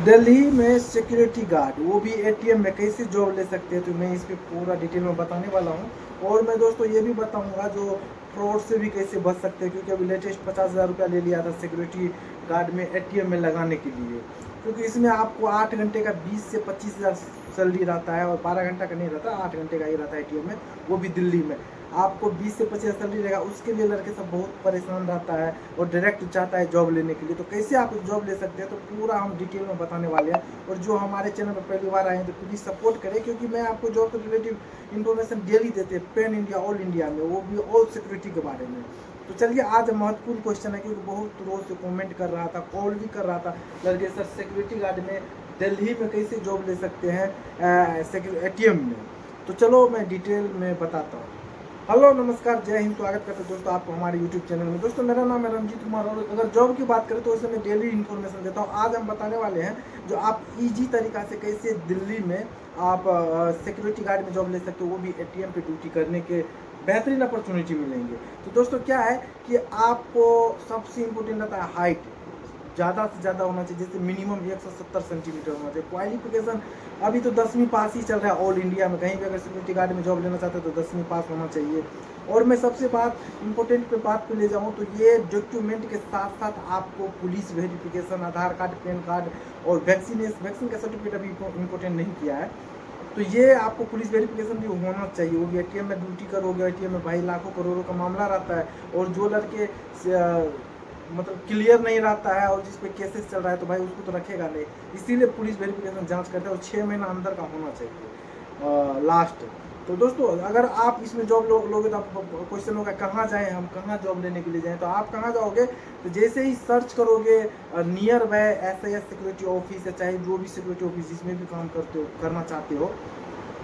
दिल्ली में security guard, वो भी एटीएम में कैसे जॉब ले सकते हैं, तो मैं इस पे पूरा डिटेल में बताने वाला हूँ। और मैं दोस्तों ये भी बताऊँगा जो फ्रॉड से भी कैसे बच सकते हैं, क्योंकि अभी लेटेस्ट 50,000 रुपया ले लिया था सिक्योरिटी गार्ड में एटीएम में लगाने के लिए। क्योंकि इसमें आपको 8 घंटे का 20 से 25,000 सैलरी रहता है, और 12 घंटा का नहीं रहता, 8 घंटे का ही रहता है एटीएम में, वो भी दिल्ली में। आपको 20 से 25 सैलरी रहेगा, उसके लिए लड़के सब बहुत परेशान रहता है और डायरेक्ट चाहता है जॉब लेने के लिए। तो कैसे आप जॉब ले सकते हैं, तो पूरा हम डिटेल में बताने वाले हैं। और जो हमारे चैनल पर पहली बार आए हैं तो प्लीज़ सपोर्ट करें, क्योंकि मैं आपको जॉब के रिलेटिव इन्फॉर्मेशन डेली देते हैं, पैन इंडिया, ऑल इंडिया में, वो भी ऑल सिक्योरिटी के बारे में। तो चलिए, आज महत्वपूर्ण क्वेश्चन है, क्योंकि बहुत रोज से कमेंट कर रहा था, कॉल भी कर रहा था लड़के, सर सिक्योरिटी गार्ड में दिल्ली में कैसे जॉब ले सकते हैं एटीएम में। तो चलो मैं डिटेल में बताता हूँ। हेलो, नमस्कार, जय हिंद, स्वागत करते हैं दोस्तों आपको हमारे यूट्यूब चैनल में। दोस्तों मेरा नाम है रंजीत कुमार, और अगर जॉब की बात करें तो उसमें मैं डेली इन्फॉर्मेशन देता हूँ। आज हम बताने वाले हैं जो आप इजी तरीका से कैसे दिल्ली में आप सिक्योरिटी गार्ड में जॉब ले सकते हो, वो भी एटीएम पे ड्यूटी करने के बेहतरीन अपॉर्चुनिटी मिलेंगे। तो दोस्तों क्या है कि आपको सबसे इम्पोर्टेंट रहता है हाइट, ज़्यादा से ज़्यादा होना चाहिए, जैसे मिनिमम 170 सेंटीमीटर होना चाहिए। क्वालिफिकेशन अभी तो 10वीं पास ही चल रहा है ऑल इंडिया में, कहीं भी अगर सिक्योरिटी गार्ड में जॉब लेना चाहते हो तो 10वीं पास होना चाहिए। और मैं सबसे इम्पोर्टेंट बात पे ले जाऊँ तो ये डॉक्यूमेंट के साथ साथ आपको पुलिस वेरिफिकेशन, आधार कार्ड, पैन कार्ड और वैक्सीन का सर्टिफिकेट अभी इम्पोर्टेंट नहीं किया है, तो ये आपको पुलिस वेरिफिकेशन भी होना चाहिए। वो भी एटीएम में ड्यूटी करोगे, एटीएम में भाई लाखों करोड़ों का मामला रहता है, और जो लड़के मतलब क्लियर नहीं रहता है और जिस पे केसेस चल रहा है तो भाई उसको तो रखेगा नहीं, इसीलिए पुलिस वेरिफिकेशन जांच करता है, और 6 महीना अंदर का होना चाहिए लास्ट। तो दोस्तों अगर आप इसमें जॉब लोगे तो आपको क्वेश्चन होगा कहाँ जाएं, हम कहाँ जॉब लेने के लिए जाएं। तो आप कहाँ जाओगे, तो जैसे ही सर्च करोगे near by SAS security office, या चाहे जो भी सिक्योरिटी ऑफिस जिसमें भी काम करना चाहते हो,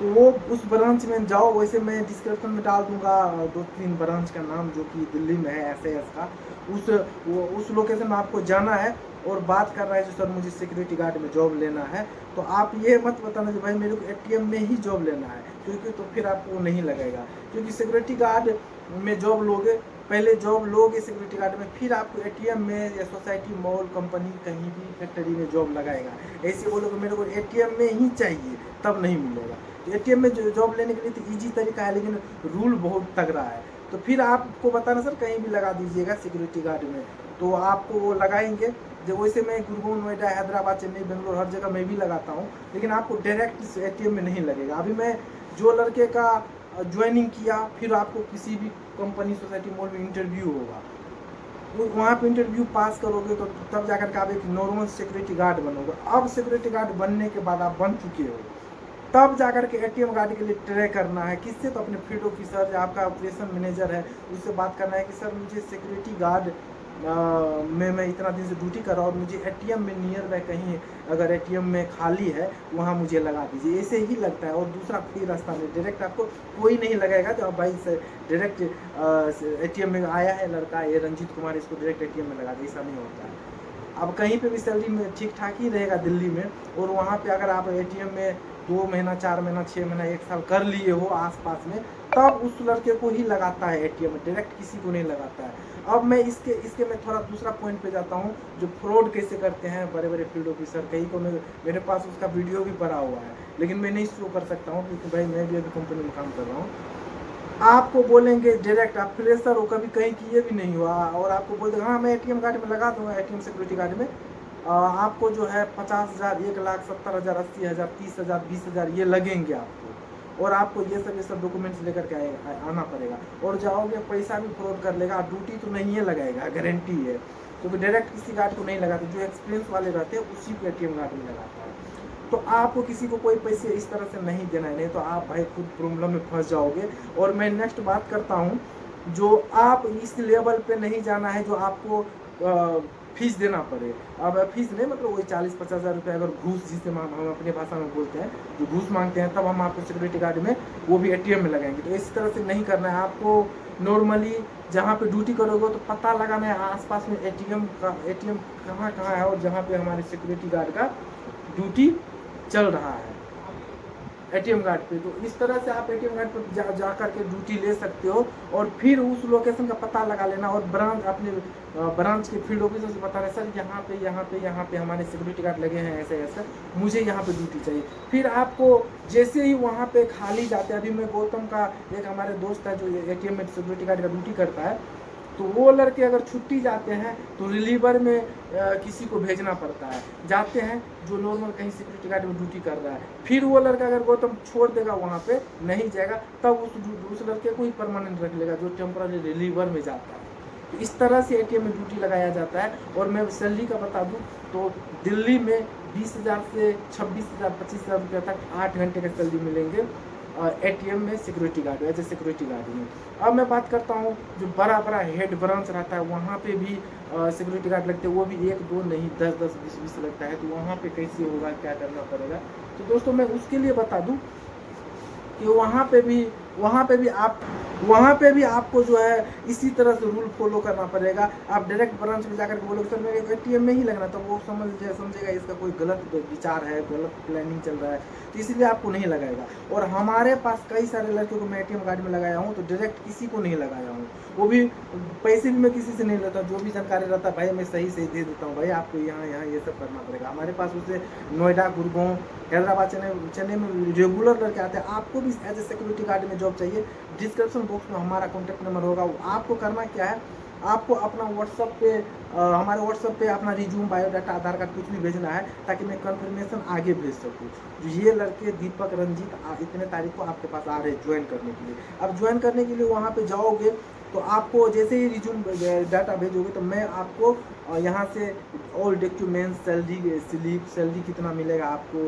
तो वो उस ब्रांच में जाओ। वैसे मैं डिस्क्रिप्शन में डाल दूंगा 2-3 ब्रांच का नाम जो कि दिल्ली में है SAS का। उस लोकेशन में आपको जाना है और बात कर रहा है जो सर मुझे सिक्योरिटी गार्ड में जॉब लेना है, तो आप ये मत बताना कि भाई मेरे को एटीएम में ही जॉब लेना है, क्योंकि तो फिर आपको नहीं लगेगा। क्योंकि सिक्योरिटी गार्ड में जॉब लोगे, पहले जॉब लोगे सिक्योरिटी गार्ड में, फिर आपको एटीएम में या सोसाइटी, मॉल, कंपनी, कहीं भी फैक्ट्री में जॉब लगाएगा। ऐसे बोलोगे मेरे को एटीएम में ही चाहिए, तब नहीं मिलेगा। तो एटीएम में जॉब लेने के लिए तो ईजी तरीका है, लेकिन रूल बहुत तगड़ा है। तो फिर आपको बताना सर कहीं भी लगा दीजिएगा सिक्योरिटी गार्ड में, तो आपको वो लगाएंगे। जो वैसे मैं गुड़गांव, नोएडा, हैदराबाद, चेन्नई, बेंगलोर, हर जगह मैं भी लगाता हूँ, लेकिन आपको डायरेक्ट एटीएम में नहीं लगेगा। अभी मैं जो लड़के का ज्वाइनिंग किया, फिर आपको किसी भी कंपनी, सोसाइटी, मॉल में इंटरव्यू होगा, वहाँ पे इंटरव्यू पास करोगे तो तब जाकर के आप एक नॉर्मल सिक्योरिटी गार्ड बनोगे। अब सिक्योरिटी गार्ड बनने के बाद आप बन चुके हो, तब जाकर के एटीएम गार्ड के लिए ट्राई करना है। किससे, तो अपने फील्ड ऑफिसर या आपका ऑपरेशन मैनेजर है, उससे बात करना है कि सर मुझे सिक्योरिटी गार्ड में मैं इतना दिन से ड्यूटी कर रहा हूँ और मुझे एटीएम में नियर बाय कहीं अगर एटीएम में खाली है वहाँ मुझे लगा दीजिए। ऐसे ही लगता है, और दूसरा कोई रास्ता नहीं, डायरेक्ट आपको कोई नहीं लगाएगा। तो आप भाई से डायरेक्ट एटीएम में आया है लड़का, ये रंजीत कुमार, इसको डायरेक्ट एटीएम में लगा दे, ऐसा नहीं होता है। अब कहीं पे भी सैलरी में ठीक ठाक ही रहेगा दिल्ली में, और वहाँ पे अगर आप एटीएम में 2 महीना, 4 महीना, 6 महीना, 1 साल कर लिए हो आसपास में, तब उस लड़के को ही लगाता है एटीएम में, डायरेक्ट किसी को नहीं लगाता है। अब मैं इसके मैं थोड़ा दूसरा पॉइंट पे जाता हूँ, जो फ्रॉड कैसे करते हैं बड़े बड़े फील्ड ऑफिसर। कहीं को मेरे पास उसका वीडियो भी पड़ा हुआ है, लेकिन मैं नहीं शो कर सकता हूँ, क्योंकि भाई मैं भी अभी कंपनी में काम कर रहा हूँ। आपको बोलेंगे डायरेक्ट, आप फ्रेशर हो, कभी कहीं किए भी नहीं हुआ, और आपको बोल देंगे हाँ मैं एटीएम कार्ड में लगा दूंगा, एटीएम सिक्योरिटी गार्ड में आपको जो है 50,000, 1,70,000, 80,000, 30,000, 20,000 ये लगेंगे आपको, और आपको ये सब डॉक्यूमेंट्स लेकर के आना पड़ेगा, और जाओगे पैसा भी फ्रॉड कर लेगा। ड्यूटी तो नहीं है लगाएगा, गारंटी है, क्योंकि डायरेक्ट किसी गार्ड को नहीं लगाते, जो एक्सपीरियंस वाले रहते हैं उसी को एटीएम गार्ड में लगाता है। तो आपको किसी को कोई पैसे इस तरह से नहीं देना है, नहीं तो आप भाई खुद प्रॉब्लम में फंस जाओगे। और मैं नेक्स्ट बात करता हूँ, जो आप इस लेवल पे नहीं जाना है जो आपको फीस देना पड़े। अब फीस नहीं मतलब वही 40-50 हज़ार रुपये अगर घूस, जिसे हम अपनी भाषा में बोलते हैं, जो घूस मांगते हैं, तब हम आपको सिक्योरिटी गार्ड में वो भी एटीएम में लगाएंगे। तो इस तरह से नहीं करना है आपको। नॉर्मली जहाँ पे ड्यूटी करोगे तो पता लगाना है आसपास में एटीएम कहाँ है, और जहाँ पे हमारे सिक्योरिटी गार्ड का ड्यूटी चल रहा है। एटीएम कार्ड पे। तो इस तरह से आप एटीएम कार्ड पर जा करके ड्यूटी ले सकते हो और फिर उस लोकेशन का पता लगा लेना और ब्रांच अपने ब्रांच के फील्ड ऑफिसर से बता रहे सर यहाँ पे हमारे सिक्योरिटी गार्ड लगे हैं ऐसे ऐसे, मुझे यहाँ पे ड्यूटी चाहिए। फिर आपको जैसे ही वहाँ पे खाली जाते हैं, अभी मैं गौतम का एक हमारे दोस्त है जो एटीएम में सिक्योरिटी गार्ड का ड्यूटी करता है, तो वो लड़के अगर छुट्टी जाते हैं तो रिलीवर में किसी को भेजना पड़ता है, जाते हैं जो नॉर्मल कहीं सिक्योरिटी गार्ड में ड्यूटी कर रहा है। फिर वो लड़का अगर गौतम छोड़ देगा वहाँ पे नहीं जाएगा, तब उस लड़के को ही परमानेंट रख लेगा जो टेम्पररी रिलीवर में जाता है। तो इस तरह से एटीएम में ड्यूटी लगाया जाता है। और मैं सैलरी का बता दूं तो दिल्ली में 20,000 से 26,000 25,000 रुपये तक 8 घंटे का सैलरी मिलेंगे एटीएम में security guard, as a security guard में। अब मैं बात करता हूँ जो बड़ा बड़ा हेड ब्रांच रहता है वहाँ पे भी सिक्योरिटी गार्ड लगते हैं, वो भी 1 2 नहीं 10 10 20 20 लगता है। तो वहाँ पे कैसे होगा, क्या करना पड़ेगा, तो दोस्तों मैं उसके लिए बता दूँ कि वहाँ पे भी आपको जो है इसी तरह से रूल फॉलो करना पड़ेगा। आप डायरेक्ट ब्रांच में जाकर बोलोगे सर मेरे एटीएम में ही लगना, तो वो समझेगा इसका कोई गलत विचार है, गलत प्लानिंग चल रहा है, तो इसीलिए आपको नहीं लगाएगा। और हमारे पास कई सारे लड़कियों को मैं एटीएम कार्ड में लगाया हूँ, तो डायरेक्ट किसी को नहीं लगाया हूँ, वो भी पैसे भी मैं किसी से नहीं लेता, जो भी जानकारी रहता है भाई मैं सही दे देता हूँ, भाई आपको यहाँ ये सब करना पड़ेगा। हमारे पास उसे नोएडा, गुड़गांव, हैदराबाद, चेन्नई में रेगुलर लड़के आते हैं। आपको भी एज ए सिक्योरिटी गार्ड में जॉब चाहिए, डिस्क्रिप्शन बॉक्स में हमारा कॉन्टैक्ट नंबर होगा। आपको करना क्या है, आपको अपना व्हाट्सअप पे हमारे व्हाट्सअप पे अपना रिज्यूम, बायोडाटा, आधार कार्ड कुछ भी भेजना है ताकि मैं कंफर्मेशन आगे भेज सकूँ। जो ये लड़के दीपक, रंजीत इतने तारीख को आपके पास आ रहे हैं ज्वाइन करने के लिए। अब ज्वाइन करने के लिए वहाँ पे जाओगे तो आपको जैसे ही रिज्यूम डाटा भेजोगे तो मैं आपको यहाँ से all documents, salary slip, salary कितना मिलेगा आपको,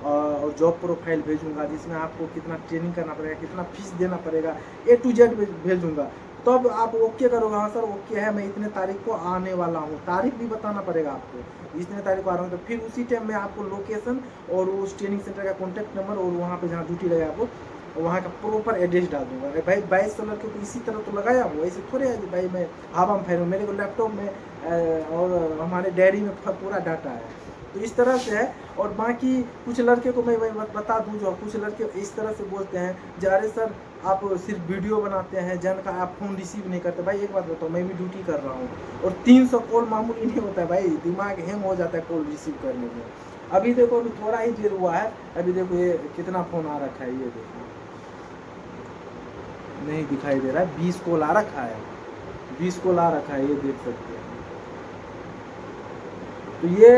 और जॉब प्रोफाइल भेजूंगा जिसमें आपको कितना ट्रेनिंग करना पड़ेगा, कितना फीस देना पड़ेगा, A to Z भेजूंगा। तब आप ओके करोगे, हाँ सर ओके है, मैं इतने तारीख को आने वाला हूँ, तारीख भी बताना पड़ेगा आपको, इतने तारीख को आ रहा हूँ। तो फिर उसी टाइम में आपको लोकेशन और उस ट्रेनिंग सेंटर का कॉन्टैक्ट नंबर और वहाँ पे जहाँ ड्यूटी लगे आपको वहाँ का प्रॉपर एड्रेस डाल दूंगा। अरे भाई 2200 लड़के को इसी तरह तो लगाया हूँ, ऐसे थोड़े है भाई मैं हवा में फैलूँ, मेरे को लैपटॉप में और हमारे डायरी में पूरा डाटा है। तो इस तरह से है। और बाकी कुछ लड़के को मैं बता दूं, जो कुछ लड़के इस तरह से बोलते हैं जा रहे सर आप सिर्फ वीडियो बनाते हैं, जन का आप फ़ोन रिसीव नहीं करते। भाई एक बात बताओ, मैं भी ड्यूटी कर रहा हूँ और 300 कॉल मामूली नहीं होता है भाई, दिमाग हैंग हो जाता है कॉल रिसीव करने में। अभी देखो अभी थोड़ा ही देर हुआ है, अभी देखो ये कितना फ़ोन आ रखा है, ये देखो नहीं दिखाई दे रहा है, 20 कॉल आ रखा है, 20 कॉल आ रखा है, ये देख सकते हैं। तो ये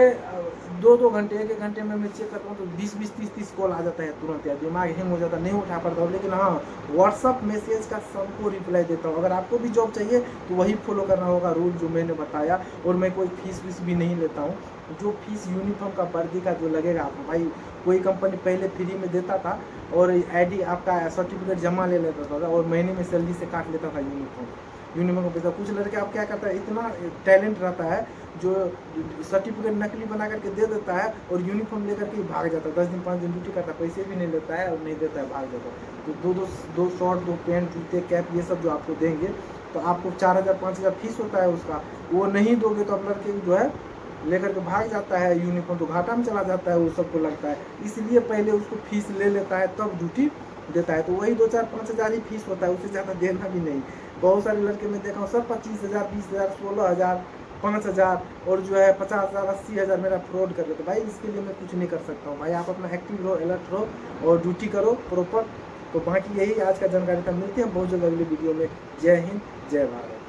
2-2 घंटे 1-1 घंटे में मैं चेक करता हूँ तो 20-20 30-30 कॉल आ जाता है तुरंत यार, दिमाग हैंग हो जाता है, नहीं उठा पाता हूँ। लेकिन हाँ व्हाट्सअप मैसेज का सबको रिप्लाई देता हूँ। अगर आपको भी जॉब चाहिए तो वही फॉलो करना होगा रूल जो मैंने बताया। और मैं कोई फीस भी नहीं लेता हूँ, जो फीस यूनिफॉर्म का वर्दी का जो लगेगा आपको, भाई कोई कंपनी पहले फ्री में देता था और ID आपका सर्टिफिकेट जमा ले लेता था और महीने में सैलरी से काट लेता था यूनिफॉर्म का पैसा। कुछ लड़के आप क्या करता है, इतना टैलेंट रहता है जो सर्टिफिकेट नकली बना करके दे देता है और यूनिफॉर्म लेकर के भाग जाता है, 10 दिन 5 दिन ड्यूटी करता है, पैसे भी नहीं लेता है और नहीं देता है, भाग जाता है। तो दो शॉर्ट, 2 पैंट, जूते, कैप ये सब जो आपको देंगे तो आपको 4,000 5,000 फीस होता है उसका, वो नहीं दोगे तो अब लड़के जो है लेकर के भाग जाता है यूनिफॉर्म, तो घाटा में चला जाता है, वो सबको लगता है। इसलिए पहले उसको फीस ले लेता है तब ड्यूटी देता है, तो वही 2-4-5,000 ही फीस होता है, उससे ज़्यादा देना भी नहीं। बहुत सारे लड़के मैं देखा हूँ सब 25,000 20,000 16,000 5,000 और जो है 50,000 80,000 मेरा फ्रॉड कर लेते। भाई इसके लिए मैं कुछ नहीं कर सकता हूँ। भाई आप अपना एक्टिव रहो, अलर्ट रहो और ड्यूटी करो प्रॉपर। तो बाकी यही आज का जानकारी था, मिलते हैं बहुत जल्द अगली वीडियो में। जय हिंद, जय भारत।